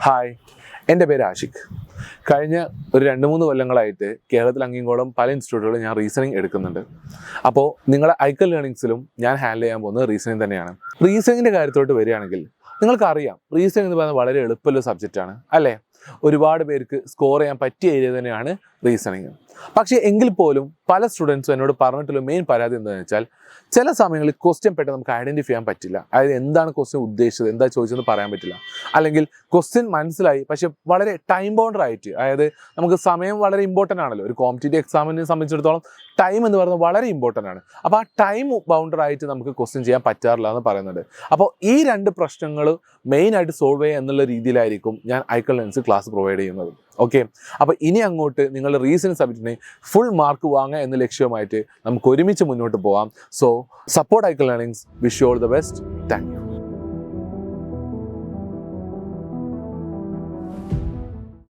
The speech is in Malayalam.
ഹായ്, എൻ്റെ പേര് ആഷിഖ്. കഴിഞ്ഞ ഒരു 2-3 കൊല്ലങ്ങളായിട്ട് കേരളത്തിൽ അങ്ങോളം പല ഇൻസ്റ്റിറ്റ്യൂട്ടുകളും ഞാൻ റീസണിങ് എടുക്കുന്നുണ്ട്. അപ്പോൾ നിങ്ങളെ ഐക്കൽ ലേണിങ്സിലും ഞാൻ ഹാൻഡിൽ ചെയ്യാൻ പോകുന്നത് റീസണിങ് തന്നെയാണ്. റീസണിങ്ങിൻ്റെ കാര്യത്തോട്ട് വരികയാണെങ്കിൽ നിങ്ങൾക്കറിയാം, റീസണിങ് എന്ന് പറയുന്നത് വളരെ എളുപ്പമുള്ള സബ്ജക്റ്റാണ് അല്ലേ? ഒരുപാട് പേർക്ക് സ്കോർ ചെയ്യാൻ പറ്റിയ ഏരിയ തന്നെയാണ് റീസണിങ്. പക്ഷേ എങ്കിൽ പോലും പല സ്റ്റുഡൻസും എന്നോട് പറഞ്ഞിട്ടുള്ള മെയിൻ പരാതി എന്താണെന്ന് വെച്ചാൽ, ചില സമയങ്ങളിൽ ക്വസ്റ്റ്യൻ പെട്ടെന്ന് നമുക്ക് ഐഡൻറ്റിഫൈ ചെയ്യാൻ പറ്റില്ല. അതായത് എന്താണ് ക്വസ്റ്റ്യൻ ഉദ്ദേശിച്ചത്, എന്താ ചോദിച്ചതെന്ന് പറയാൻ പറ്റില്ല. അല്ലെങ്കിൽ ക്വസ്റ്റ്യൻ മനസ്സിലായി, പക്ഷെ വളരെ ടൈം ബൗണ്ടർ ആയിട്ട്, അതായത് നമുക്ക് സമയം വളരെ ഇമ്പോർട്ടൻ്റ് ആണല്ലോ. ഒരു കോമ്പറ്റേറ്റീവ് എക്സാമിനെ സംബന്ധിച്ചിടത്തോളം ടൈം എന്ന് പറയുന്നത് വളരെ ഇമ്പോർട്ടൻ്റ് ആണ്. അപ്പോൾ ആ ടൈം ബൗണ്ടർ ആയിട്ട് നമുക്ക് ക്വസ്റ്റ്യൻ ചെയ്യാൻ പറ്റാറില്ല എന്ന് പറയുന്നുണ്ട്. അപ്പോൾ ഈ 2 പ്രശ്നങ്ങൾ മെയിനായിട്ട് സോൾവ് ചെയ്യുക എന്നുള്ള രീതിയിലായിരിക്കും ഞാൻ ഐക്കൽ ലേണിങ്സ് ക്ലാസ് പ്രൊവൈഡ് ചെയ്യുന്നത്. ഓക്കെ, അപ്പോൾ ഇനി അങ്ങോട്ട് നിങ്ങളുടെ റീസണിങ് സബ്ജക്റ്റിനെ ഫുൾ മാർക്ക് വാങ്ങുക എന്ന ലക്ഷ്യമായിട്ട് നമുക്ക് ഒരുമിച്ച് മുന്നോട്ട് പോകാം. സോ സപ്പോർട്ട് ഐക്കൽ learnings. Wish you all the best. Thank U.